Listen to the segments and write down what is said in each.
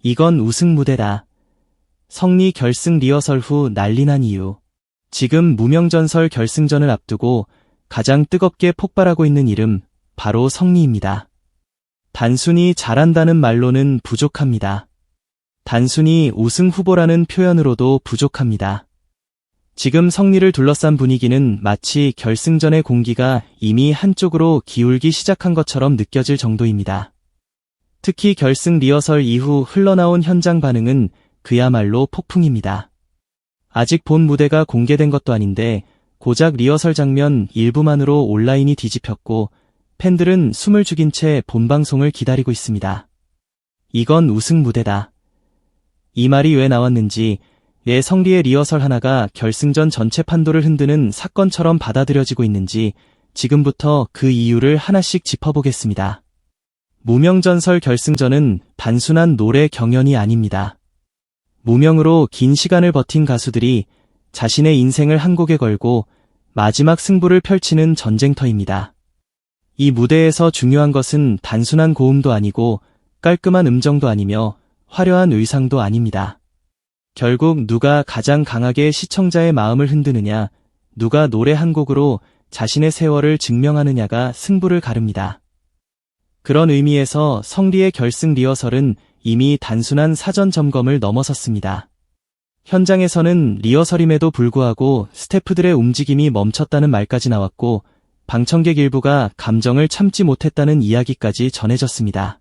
이건 우승 무대다. 성리 결승 리허설 후 난리 난 이유. 지금 무명전설 결승전을 앞두고 가장 뜨겁게 폭발하고 있는 이름, 바로 성리입니다. 단순히 잘한다는 말로는 부족합니다. 단순히 우승 후보라는 표현으로도 부족합니다. 지금 성리를 둘러싼 분위기는 마치 결승전의 공기가 이미 한쪽으로 기울기 시작한 것처럼 느껴질 정도입니다. 특히 결승 리허설 이후 흘러나온 현장 반응은 그야말로 폭풍입니다. 아직 본 무대가 공개된 것도 아닌데 고작 리허설 장면 일부만으로 온라인이 뒤집혔고 팬들은 숨을 죽인 채 본방송을 기다리고 있습니다. 이건 우승 무대다. 이 말이 왜 나왔는지, 왜 성리의 리허설 하나가 결승전 전체 판도를 흔드는 사건처럼 받아들여지고 있는지 지금부터 그 이유를 하나씩 짚어보겠습니다. 무명전설 결승전은 단순한 노래 경연이 아닙니다. 무명으로 긴 시간을 버틴 가수들이 자신의 인생을 한 곡에 걸고 마지막 승부를 펼치는 전쟁터입니다. 이 무대에서 중요한 것은 단순한 고음도 아니고 깔끔한 음정도 아니며 화려한 의상도 아닙니다. 결국 누가 가장 강하게 시청자의 마음을 흔드느냐, 누가 노래 한 곡으로 자신의 세월을 증명하느냐가 승부를 가릅니다. 그런 의미에서 성리의 결승 리허설은 이미 단순한 사전 점검을 넘어섰습니다. 현장에서는 리허설임에도 불구하고 스태프들의 움직임이 멈췄다는 말까지 나왔고 방청객 일부가 감정을 참지 못했다는 이야기까지 전해졌습니다.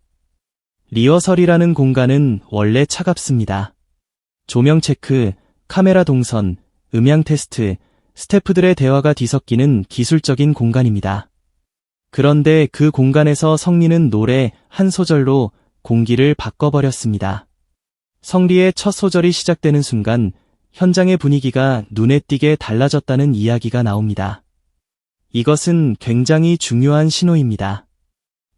리허설이라는 공간은 원래 차갑습니다. 조명 체크, 카메라 동선, 음향 테스트, 스태프들의 대화가 뒤섞이는 기술적인 공간입니다. 그런데 그 공간에서 성리는 노래 한 소절로 공기를 바꿔버렸습니다. 성리의 첫 소절이 시작되는 순간 현장의 분위기가 눈에 띄게 달라졌다는 이야기가 나옵니다. 이것은 굉장히 중요한 신호입니다.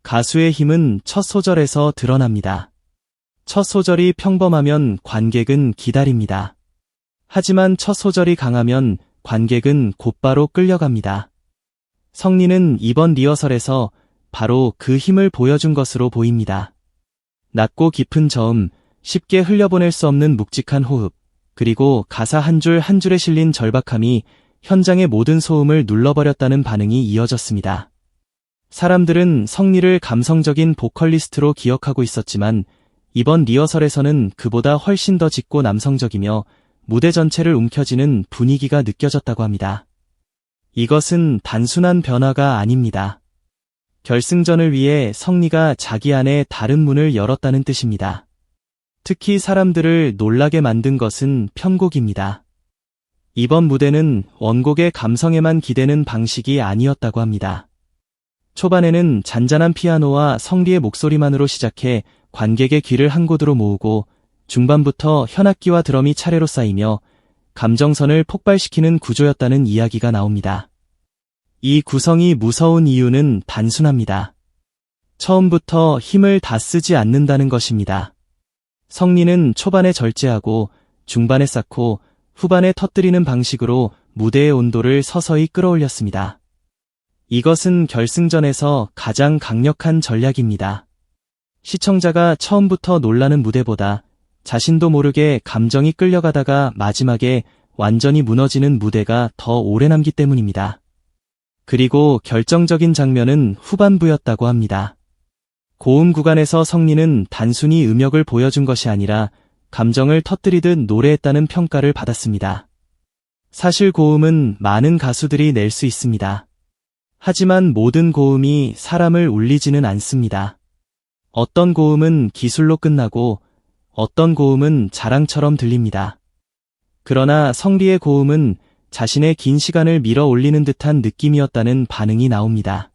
가수의 힘은 첫 소절에서 드러납니다. 첫 소절이 평범하면 관객은 기다립니다. 하지만 첫 소절이 강하면 관객은 곧바로 끌려갑니다. 성리는 이번 리허설에서 바로 그 힘을 보여준 것으로 보입니다. 낮고 깊은 저음, 쉽게 흘려보낼 수 없는 묵직한 호흡, 그리고 가사 한 줄 한 줄에 실린 절박함이 현장의 모든 소음을 눌러버렸다는 반응이 이어졌습니다. 사람들은 성리를 감성적인 보컬리스트로 기억하고 있었지만 이번 리허설에서는 그보다 훨씬 더 짙고 남성적이며 무대 전체를 움켜쥐는 분위기가 느껴졌다고 합니다. 이것은 단순한 변화가 아닙니다. 결승전을 위해 성리가 자기 안에 다른 문을 열었다는 뜻입니다. 특히 사람들을 놀라게 만든 것은 편곡입니다. 이번 무대는 원곡의 감성에만 기대는 방식이 아니었다고 합니다. 초반에는 잔잔한 피아노와 성리의 목소리만으로 시작해 관객의 귀를 한 곳으로 모으고 중반부터 현악기와 드럼이 차례로 쌓이며 감정선을 폭발시키는 구조였다는 이야기가 나옵니다. 이 구성이 무서운 이유는 단순합니다. 처음부터 힘을 다 쓰지 않는다는 것입니다. 성리는 초반에 절제하고 중반에 쌓고 후반에 터뜨리는 방식으로 무대의 온도를 서서히 끌어올렸습니다. 이것은 결승전에서 가장 강력한 전략입니다. 시청자가 처음부터 놀라는 무대보다 자신도 모르게 감정이 끌려가다가 마지막에 완전히 무너지는 무대가 더 오래 남기 때문입니다. 그리고 결정적인 장면은 후반부였다고 합니다. 고음 구간에서 성리는 단순히 음역을 보여준 것이 아니라 감정을 터뜨리듯 노래했다는 평가를 받았습니다. 사실 고음은 많은 가수들이 낼 수 있습니다. 하지만 모든 고음이 사람을 울리지는 않습니다. 어떤 고음은 기술로 끝나고 어떤 고음은 자랑처럼 들립니다. 그러나 성리의 고음은 자신의 긴 시간을 밀어 올리는 듯한 느낌이었다는 반응이 나옵니다.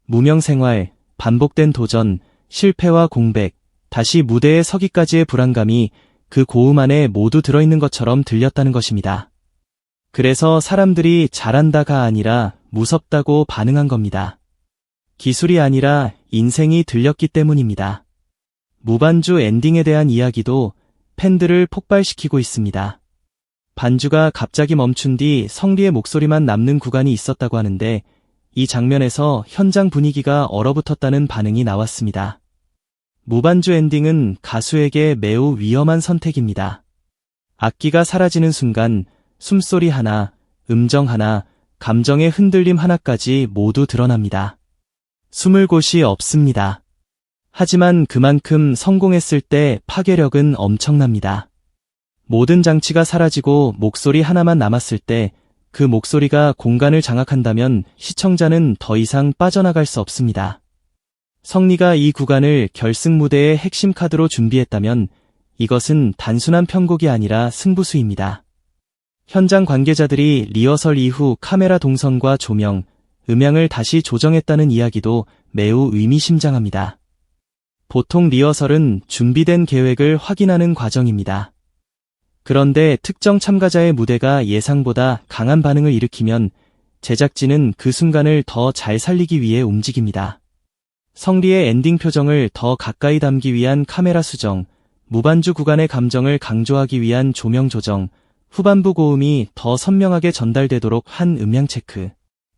무명 생활, 반복된 도전, 실패와 공백, 다시 무대에 서기까지의 불안감이 그 고음 안에 모두 들어있는 것처럼 들렸다는 것입니다. 그래서 사람들이 잘한다가 아니라 무섭다고 반응한 겁니다. 기술이 아니라 인생이 들렸기 때문입니다. 무반주 엔딩에 대한 이야기도 팬들을 폭발시키고 있습니다. 반주가 갑자기 멈춘 뒤 성리의 목소리만 남는 구간이 있었다고 하는데 이 장면에서 현장 분위기가 얼어붙었다는 반응이 나왔습니다. 무반주 엔딩은 가수에게 매우 위험한 선택입니다. 악기가 사라지는 순간 숨소리 하나, 음정 하나, 감정의 흔들림 하나까지 모두 드러납니다. 숨을 곳이 없습니다. 하지만 그만큼 성공했을 때 파괴력은 엄청납니다. 모든 장치가 사라지고 목소리 하나만 남았을 때 그 목소리가 공간을 장악한다면 시청자는 더 이상 빠져나갈 수 없습니다. 성리가 이 구간을 결승 무대의 핵심 카드로 준비했다면 이것은 단순한 편곡이 아니라 승부수입니다. 현장 관계자들이 리허설 이후 카메라 동선과 조명, 음향을 다시 조정했다는 이야기도 매우 의미심장합니다. 보통 리허설은 준비된 계획을 확인하는 과정입니다. 그런데 특정 참가자의 무대가 예상보다 강한 반응을 일으키면 제작진은 그 순간을 더 잘 살리기 위해 움직입니다. 성리의 엔딩 표정을 더 가까이 담기 위한 카메라 수정, 무반주 구간의 감정을 강조하기 위한 조명 조정, 후반부 고음이 더 선명하게 전달되도록 한 음향 체크.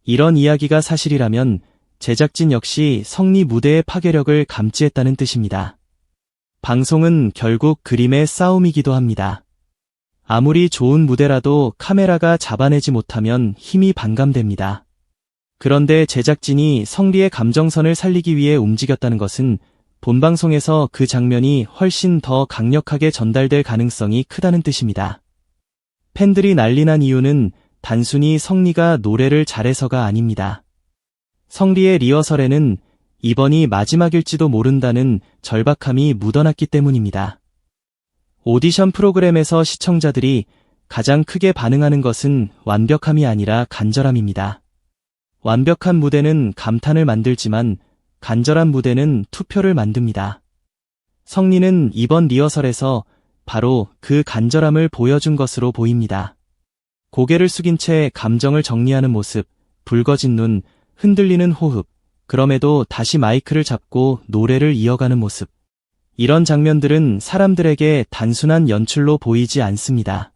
이런 이야기가 사실이라면 제작진 역시 성리 무대의 파괴력을 감지했다는 뜻입니다. 방송은 결국 그림의 싸움이기도 합니다. 아무리 좋은 무대라도 카메라가 잡아내지 못하면 힘이 반감됩니다. 그런데 제작진이 성리의 감정선을 살리기 위해 움직였다는 것은 본방송에서 그 장면이 훨씬 더 강력하게 전달될 가능성이 크다는 뜻입니다. 팬들이 난리난 이유는 단순히 성리가 노래를 잘해서가 아닙니다. 성리의 리허설에는 이번이 마지막일지도 모른다는 절박함이 묻어났기 때문입니다. 오디션 프로그램에서 시청자들이 가장 크게 반응하는 것은 완벽함이 아니라 간절함입니다. 완벽한 무대는 감탄을 만들지만 간절한 무대는 투표를 만듭니다. 성리는 이번 리허설에서 바로 그 간절함을 보여준 것으로 보입니다. 고개를 숙인 채 감정을 정리하는 모습, 붉어진 눈, 흔들리는 호흡, 그럼에도 다시 마이크를 잡고 노래를 이어가는 모습. 이런 장면들은 사람들에게 단순한 연출로 보이지 않습니다.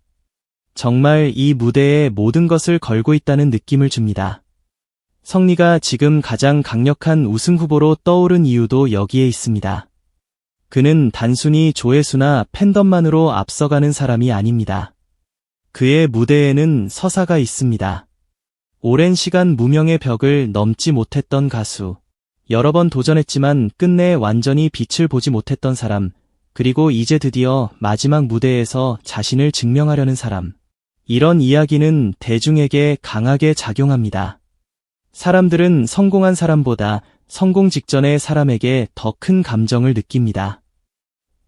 정말 이 무대에 모든 것을 걸고 있다는 느낌을 줍니다. 성리가 지금 가장 강력한 우승 후보로 떠오른 이유도 여기에 있습니다. 그는 단순히 조회수나 팬덤만으로 앞서가는 사람이 아닙니다. 그의 무대에는 서사가 있습니다. 오랜 시간 무명의 벽을 넘지 못했던 가수, 여러 번 도전했지만 끝내 완전히 빛을 보지 못했던 사람, 그리고 이제 드디어 마지막 무대에서 자신을 증명하려는 사람. 이런 이야기는 대중에게 강하게 작용합니다. 사람들은 성공한 사람보다 성공 직전의 사람에게 더 큰 감정을 느낍니다.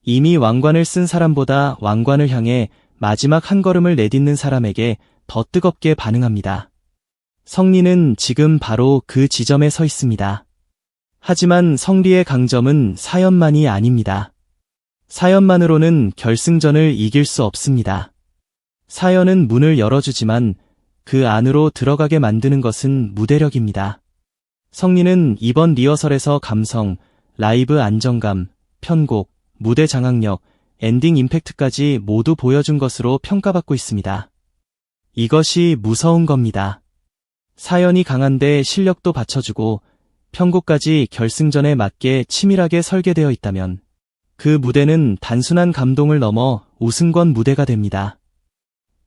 이미 왕관을 쓴 사람보다 왕관을 향해 마지막 한 걸음을 내딛는 사람에게 더 뜨겁게 반응합니다. 성리는 지금 바로 그 지점에 서 있습니다. 하지만 성리의 강점은 사연만이 아닙니다. 사연만으로는 결승전을 이길 수 없습니다. 사연은 문을 열어주지만 그 안으로 들어가게 만드는 것은 무대력입니다. 성리는 이번 리허설에서 감성, 라이브 안정감, 편곡, 무대 장악력, 엔딩 임팩트까지 모두 보여준 것으로 평가받고 있습니다. 이것이 무서운 겁니다. 사연이 강한데 실력도 받쳐주고 편곡까지 결승전에 맞게 치밀하게 설계되어 있다면 그 무대는 단순한 감동을 넘어 우승권 무대가 됩니다.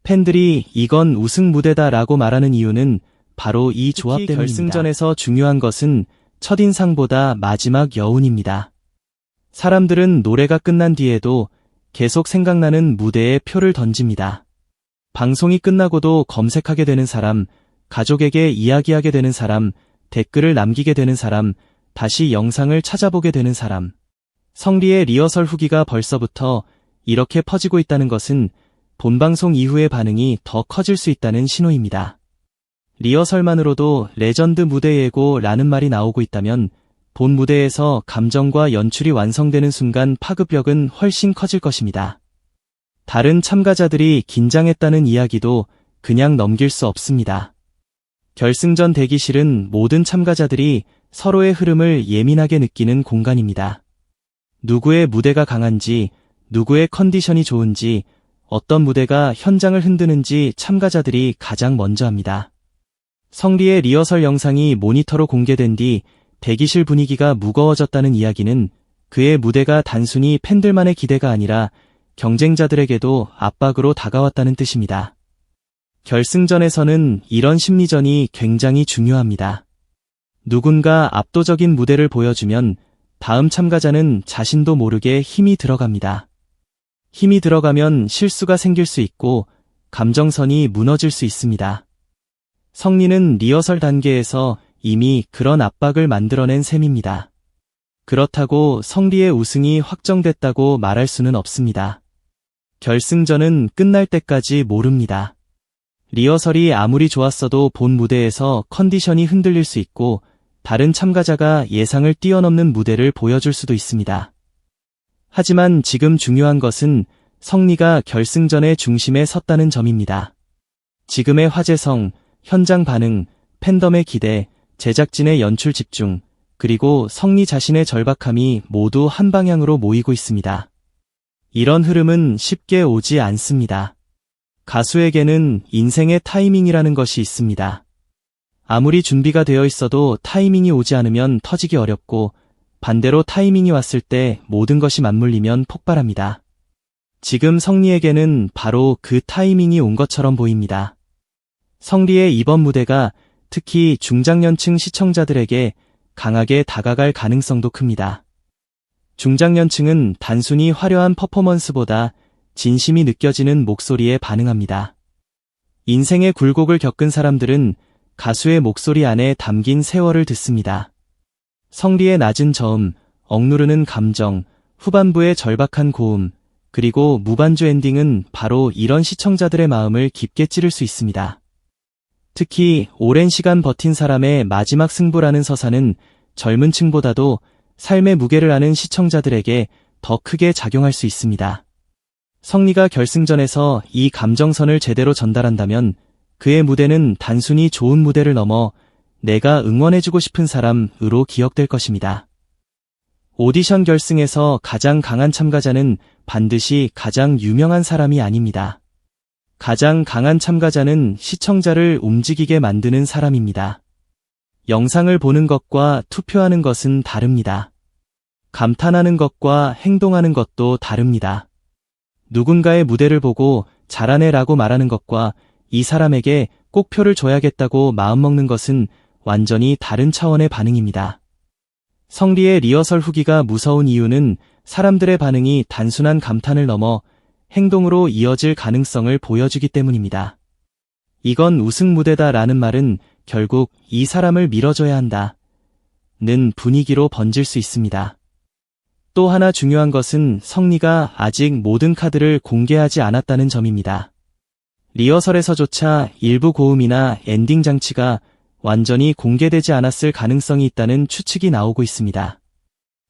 팬들이 이건 우승 무대다라고 말하는 이유는 바로 이 조합 때문입니다. 결승전에서 중요한 것은 첫인상보다 마지막 여운입니다. 사람들은 노래가 끝난 뒤에도 계속 생각나는 무대에 표를 던집니다. 방송이 끝나고도 검색하게 되는 사람, 가족에게 이야기하게 되는 사람, 댓글을 남기게 되는 사람, 다시 영상을 찾아보게 되는 사람. 성리의 리허설 후기가 벌써부터 이렇게 퍼지고 있다는 것은 본방송 이후의 반응이 더 커질 수 있다는 신호입니다. 리허설만으로도 레전드 무대 예고라는 말이 나오고 있다면 본 무대에서 감정과 연출이 완성되는 순간 파급력은 훨씬 커질 것입니다. 다른 참가자들이 긴장했다는 이야기도 그냥 넘길 수 없습니다. 결승전 대기실은 모든 참가자들이 서로의 흐름을 예민하게 느끼는 공간입니다. 누구의 무대가 강한지, 누구의 컨디션이 좋은지, 어떤 무대가 현장을 흔드는지 참가자들이 가장 먼저 합니다. 성리의 리허설 영상이 모니터로 공개된 뒤 대기실 분위기가 무거워졌다는 이야기는 그의 무대가 단순히 팬들만의 기대가 아니라 경쟁자들에게도 압박으로 다가왔다는 뜻입니다. 결승전에서는 이런 심리전이 굉장히 중요합니다. 누군가 압도적인 무대를 보여주면 다음 참가자는 자신도 모르게 힘이 들어갑니다. 힘이 들어가면 실수가 생길 수 있고 감정선이 무너질 수 있습니다. 성리는 리허설 단계에서 이미 그런 압박을 만들어낸 셈입니다. 그렇다고 성리의 우승이 확정됐다고 말할 수는 없습니다. 결승전은 끝날 때까지 모릅니다. 리허설이 아무리 좋았어도 본 무대에서 컨디션이 흔들릴 수 있고 다른 참가자가 예상을 뛰어넘는 무대를 보여줄 수도 있습니다. 하지만 지금 중요한 것은 성리가 결승전의 중심에 섰다는 점입니다. 지금의 화제성, 현장 반응, 팬덤의 기대, 제작진의 연출 집중, 그리고 성리 자신의 절박함이 모두 한 방향으로 모이고 있습니다. 이런 흐름은 쉽게 오지 않습니다. 가수에게는 인생의 타이밍이라는 것이 있습니다. 아무리 준비가 되어 있어도 타이밍이 오지 않으면 터지기 어렵고 반대로 타이밍이 왔을 때 모든 것이 맞물리면 폭발합니다. 지금 성리에게는 바로 그 타이밍이 온 것처럼 보입니다. 성리의 이번 무대가 특히 중장년층 시청자들에게 강하게 다가갈 가능성도 큽니다. 중장년층은 단순히 화려한 퍼포먼스보다 진심이 느껴지는 목소리에 반응합니다. 인생의 굴곡을 겪은 사람들은 가수의 목소리 안에 담긴 세월을 듣습니다. 성리의 낮은 저음, 억누르는 감정, 후반부의 절박한 고음, 그리고 무반주 엔딩은 바로 이런 시청자들의 마음을 깊게 찌를 수 있습니다. 특히 오랜 시간 버틴 사람의 마지막 승부라는 서사는 젊은 층보다도 삶의 무게를 아는 시청자들에게 더 크게 작용할 수 있습니다. 성리가 결승전에서 이 감정선을 제대로 전달한다면 그의 무대는 단순히 좋은 무대를 넘어 내가 응원해주고 싶은 사람으로 기억될 것입니다. 오디션 결승에서 가장 강한 참가자는 반드시 가장 유명한 사람이 아닙니다. 가장 강한 참가자는 시청자를 움직이게 만드는 사람입니다. 영상을 보는 것과 투표하는 것은 다릅니다. 감탄하는 것과 행동하는 것도 다릅니다. 누군가의 무대를 보고 잘하네 라고 말하는 것과 이 사람에게 꼭 표를 줘야겠다고 마음먹는 것은 완전히 다른 차원의 반응입니다. 성리의 리허설 후기가 무서운 이유는 사람들의 반응이 단순한 감탄을 넘어 행동으로 이어질 가능성을 보여주기 때문입니다. 이건 우승 무대다 라는 말은 결국 이 사람을 밀어줘야 한다 는 분위기로 번질 수 있습니다. 또 하나 중요한 것은 성리가 아직 모든 카드를 공개하지 않았다는 점입니다. 리허설에서조차 일부 고음이나 엔딩 장치가 완전히 공개되지 않았을 가능성이 있다는 추측이 나오고 있습니다.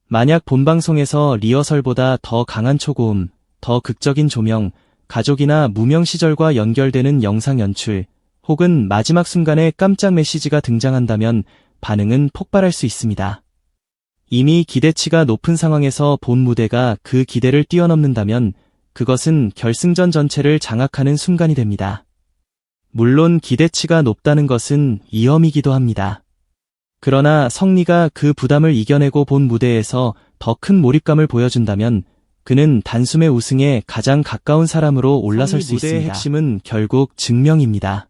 만약 본방송에서 리허설보다 더 강한 초고음, 더 극적인 조명, 가족이나 무명 시절과 연결되는 영상 연출, 혹은 마지막 순간에 깜짝 메시지가 등장한다면 반응은 폭발할 수 있습니다. 이미 기대치가 높은 상황에서 본 무대가 그 기대를 뛰어넘는다면 그것은 결승전 전체를 장악하는 순간이 됩니다. 물론 기대치가 높다는 것은 위험이기도 합니다. 그러나 성리가 그 부담을 이겨내고 본 무대에서 더 큰 몰입감을 보여준다면 그는 단숨에 우승에 가장 가까운 사람으로 올라설 수 있습니다. 무대의 핵심은 결국 증명입니다.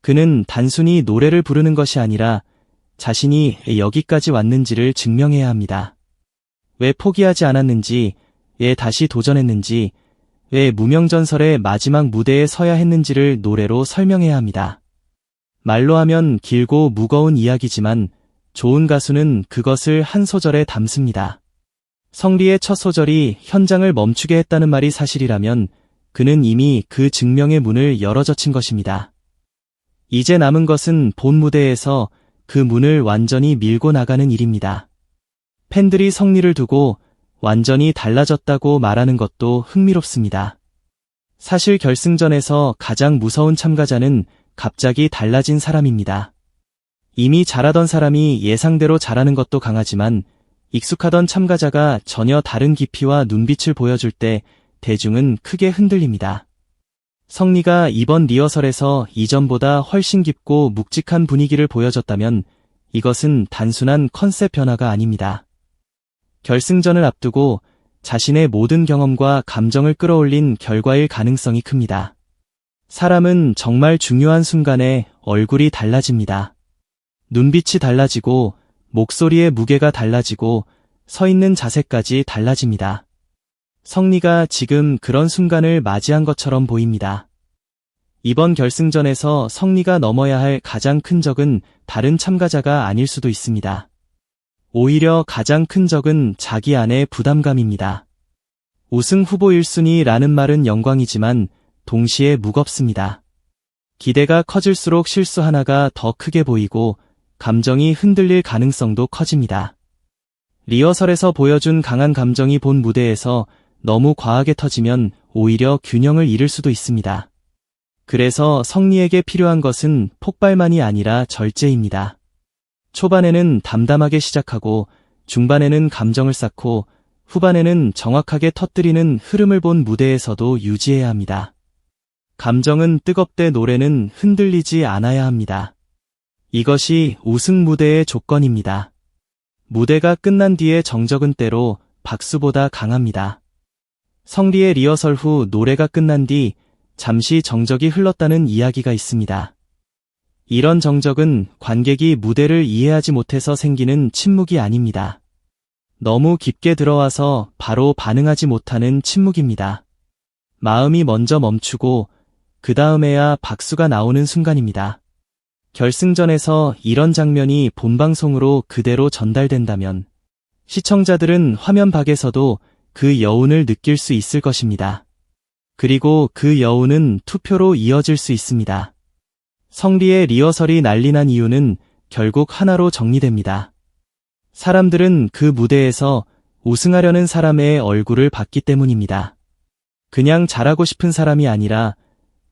그는 단순히 노래를 부르는 것이 아니라 자신이 여기까지 왔는지를 증명해야 합니다. 왜 포기하지 않았는지, 왜 다시 도전했는지, 왜 무명전설의 마지막 무대에 서야 했는지를 노래로 설명해야 합니다. 말로 하면 길고 무거운 이야기지만 좋은 가수는 그것을 한 소절에 담습니다. 성리의 첫 소절이 현장을 멈추게 했다는 말이 사실이라면 그는 이미 그 증명의 문을 열어젖힌 것입니다. 이제 남은 것은 본 무대에서 그 문을 완전히 밀고 나가는 일입니다. 팬들이 성리를 두고 완전히 달라졌다고 말하는 것도 흥미롭습니다. 사실 결승전에서 가장 무서운 참가자는 갑자기 달라진 사람입니다. 이미 잘하던 사람이 예상대로 잘하는 것도 강하지만 익숙하던 참가자가 전혀 다른 깊이와 눈빛을 보여줄 때 대중은 크게 흔들립니다. 성리가 이번 리허설에서 이전보다 훨씬 깊고 묵직한 분위기를 보여줬다면 이것은 단순한 컨셉 변화가 아닙니다. 결승전을 앞두고 자신의 모든 경험과 감정을 끌어올린 결과일 가능성이 큽니다. 사람은 정말 중요한 순간에 얼굴이 달라집니다. 눈빛이 달라지고 목소리의 무게가 달라지고 서 있는 자세까지 달라집니다. 성리가 지금 그런 순간을 맞이한 것처럼 보입니다. 이번 결승전에서 성리가 넘어야 할 가장 큰 적은 다른 참가자가 아닐 수도 있습니다. 오히려 가장 큰 적은 자기 안의 부담감입니다. 우승 후보 1순위라는 말은 영광이지만 동시에 무겁습니다. 기대가 커질수록 실수 하나가 더 크게 보이고 감정이 흔들릴 가능성도 커집니다. 리허설에서 보여준 강한 감정이 본 무대에서 너무 과하게 터지면 오히려 균형을 잃을 수도 있습니다. 그래서 성리에게 필요한 것은 폭발만이 아니라 절제입니다. 초반에는 담담하게 시작하고 중반에는 감정을 쌓고 후반에는 정확하게 터뜨리는 흐름을 본 무대에서도 유지해야 합니다. 감정은 뜨겁되 노래는 흔들리지 않아야 합니다. 이것이 우승 무대의 조건입니다. 무대가 끝난 뒤의 정적은 때로 박수보다 강합니다. 성리의 리허설 후 노래가 끝난 뒤 잠시 정적이 흘렀다는 이야기가 있습니다. 이런 정적은 관객이 무대를 이해하지 못해서 생기는 침묵이 아닙니다. 너무 깊게 들어와서 바로 반응하지 못하는 침묵입니다. 마음이 먼저 멈추고 그 다음에야 박수가 나오는 순간입니다. 결승전에서 이런 장면이 본방송으로 그대로 전달된다면 시청자들은 화면 밖에서도 그 여운을 느낄 수 있을 것입니다. 그리고 그 여운은 투표로 이어질 수 있습니다. 성리의 리허설이 난리 난 이유는 결국 하나로 정리됩니다. 사람들은 그 무대에서 우승하려는 사람의 얼굴을 봤기 때문입니다. 그냥 잘하고 싶은 사람이 아니라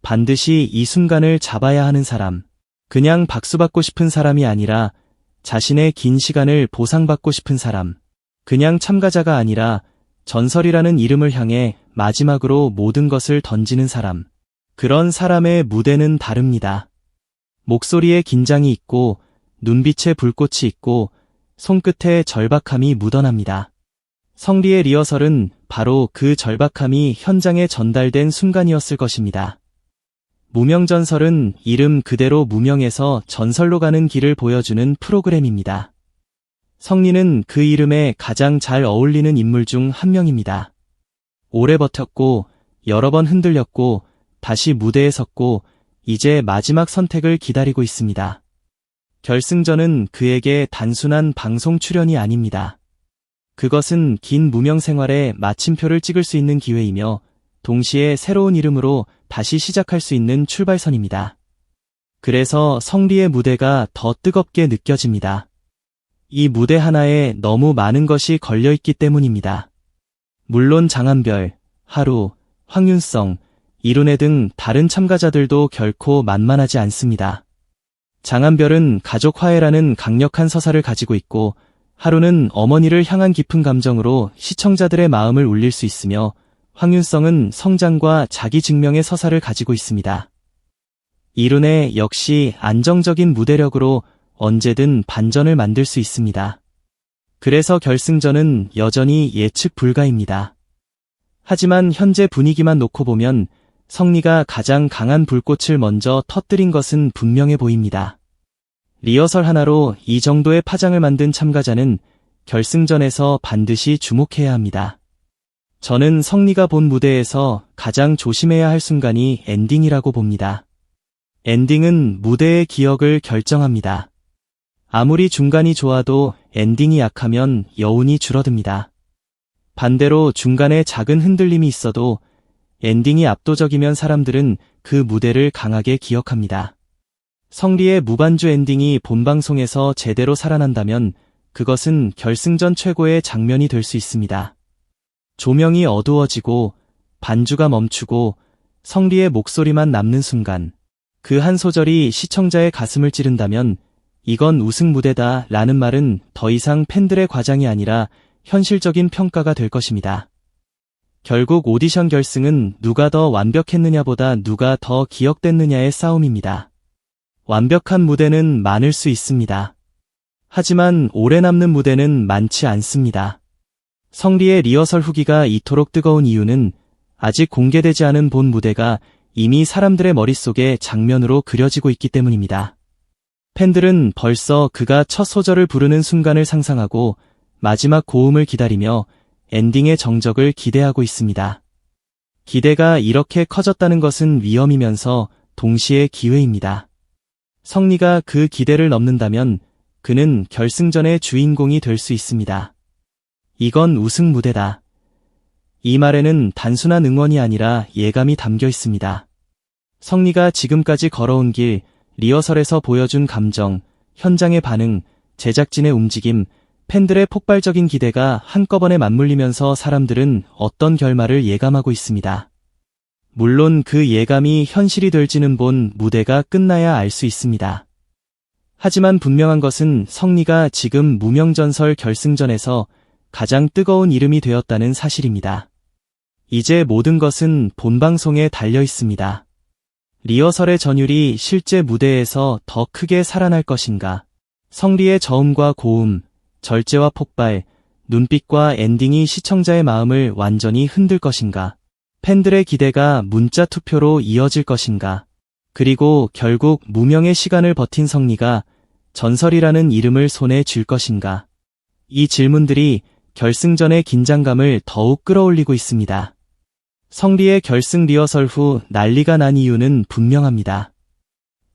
반드시 이 순간을 잡아야 하는 사람, 그냥 박수받고 싶은 사람이 아니라 자신의 긴 시간을 보상받고 싶은 사람, 그냥 참가자가 아니라 전설이라는 이름을 향해 마지막으로 모든 것을 던지는 사람. 그런 사람의 무대는 다릅니다. 목소리에 긴장이 있고 눈빛에 불꽃이 있고 손끝에 절박함이 묻어납니다. 성리의 리허설은 바로 그 절박함이 현장에 전달된 순간이었을 것입니다. 무명전설은 이름 그대로 무명에서 전설로 가는 길을 보여주는 프로그램입니다. 성리는 그 이름에 가장 잘 어울리는 인물 중 한 명입니다. 오래 버텼고 여러 번 흔들렸고 다시 무대에 섰고 이제 마지막 선택을 기다리고 있습니다. 결승전은 그에게 단순한 방송 출연이 아닙니다. 그것은 긴 무명 생활에 마침표를 찍을 수 있는 기회이며 동시에 새로운 이름으로 다시 시작할 수 있는 출발선입니다. 그래서 성리의 무대가 더 뜨겁게 느껴집니다. 이 무대 하나에 너무 많은 것이 걸려있기 때문입니다. 물론 장한별, 하루, 황윤성, 이룬혜 등 다른 참가자들도 결코 만만하지 않습니다. 장한별은 가족 화해라는 강력한 서사를 가지고 있고 하루는 어머니를 향한 깊은 감정으로 시청자들의 마음을 울릴 수 있으며 황윤성은 성장과 자기 증명의 서사를 가지고 있습니다. 이룬혜 역시 안정적인 무대력으로 언제든 반전을 만들 수 있습니다. 그래서 결승전은 여전히 예측 불가입니다. 하지만 현재 분위기만 놓고 보면 성리가 가장 강한 불꽃을 먼저 터뜨린 것은 분명해 보입니다. 리허설 하나로 이 정도의 파장을 만든 참가자는 결승전에서 반드시 주목해야 합니다. 저는 성리가 본 무대에서 가장 조심해야 할 순간이 엔딩이라고 봅니다. 엔딩은 무대의 기억을 결정합니다. 아무리 중간이 좋아도 엔딩이 약하면 여운이 줄어듭니다. 반대로 중간에 작은 흔들림이 있어도 엔딩이 압도적이면 사람들은 그 무대를 강하게 기억합니다. 성리의 무반주 엔딩이 본방송에서 제대로 살아난다면 그것은 결승전 최고의 장면이 될 수 있습니다. 조명이 어두워지고 반주가 멈추고 성리의 목소리만 남는 순간 그 한 소절이 시청자의 가슴을 찌른다면 이건 우승 무대다 라는 말은 더 이상 팬들의 과장이 아니라 현실적인 평가가 될 것입니다. 결국 오디션 결승은 누가 더 완벽했느냐보다 누가 더 기억됐느냐의 싸움입니다. 완벽한 무대는 많을 수 있습니다. 하지만 오래 남는 무대는 많지 않습니다. 성리의 리허설 후기가 이토록 뜨거운 이유는 아직 공개되지 않은 본 무대가 이미 사람들의 머릿속에 장면으로 그려지고 있기 때문입니다. 팬들은 벌써 그가 첫 소절을 부르는 순간을 상상하고 마지막 고음을 기다리며 엔딩의 정적을 기대하고 있습니다. 기대가 이렇게 커졌다는 것은 위험이면서 동시에 기회입니다. 성리가 그 기대를 넘는다면 그는 결승전의 주인공이 될 수 있습니다. 이건 우승 무대다. 이 말에는 단순한 응원이 아니라 예감이 담겨 있습니다. 성리가 지금까지 걸어온 길, 리허설에서 보여준 감정, 현장의 반응, 제작진의 움직임, 팬들의 폭발적인 기대가 한꺼번에 맞물리면서 사람들은 어떤 결말을 예감하고 있습니다. 물론 그 예감이 현실이 될지는 본 무대가 끝나야 알 수 있습니다. 하지만 분명한 것은 성리가 지금 무명전설 결승전에서 가장 뜨거운 이름이 되었다는 사실입니다. 이제 모든 것은 본방송에 달려 있습니다. 리허설의 전율이 실제 무대에서 더 크게 살아날 것인가? 성리의 저음과 고음, 절제와 폭발, 눈빛과 엔딩이 시청자의 마음을 완전히 흔들 것인가? 팬들의 기대가 문자 투표로 이어질 것인가? 그리고 결국 무명의 시간을 버틴 성리가 전설이라는 이름을 손에 쥘 것인가? 이 질문들이 결승전의 긴장감을 더욱 끌어올리고 있습니다. 성리의 결승 리허설 후 난리가 난 이유는 분명합니다.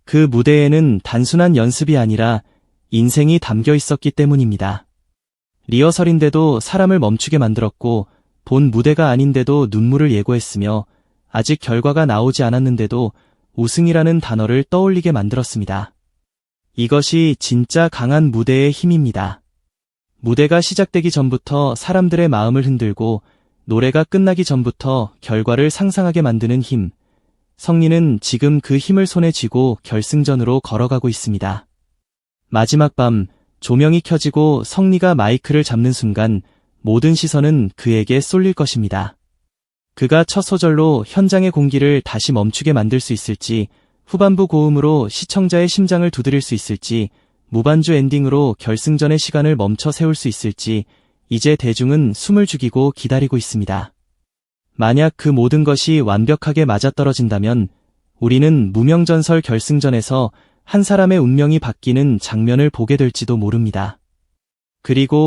그 무대에는 단순한 연습이 아니라 인생이 담겨 있었기 때문입니다. 리허설인데도 사람을 멈추게 만들었고 본 무대가 아닌데도 눈물을 예고했으며 아직 결과가 나오지 않았는데도 우승이라는 단어를 떠올리게 만들었습니다. 이것이 진짜 강한 무대의 힘입니다. 무대가 시작되기 전부터 사람들의 마음을 흔들고 노래가 끝나기 전부터 결과를 상상하게 만드는 힘. 성리는 지금 그 힘을 손에 쥐고 결승전으로 걸어가고 있습니다. 마지막 밤, 조명이 켜지고 성리가 마이크를 잡는 순간 모든 시선은 그에게 쏠릴 것입니다. 그가 첫 소절로 현장의 공기를 다시 멈추게 만들 수 있을지, 후반부 고음으로 시청자의 심장을 두드릴 수 있을지, 무반주 엔딩으로 결승전의 시간을 멈춰 세울 수 있을지, 이제 대중은 숨을 죽이고 기다리고 있습니다. 만약 그 모든 것이 완벽하게 맞아떨어진다면 우리는 무명전설 결승전에서 한 사람의 운명이 바뀌는 장면을 보게 될지도 모릅니다. 그리고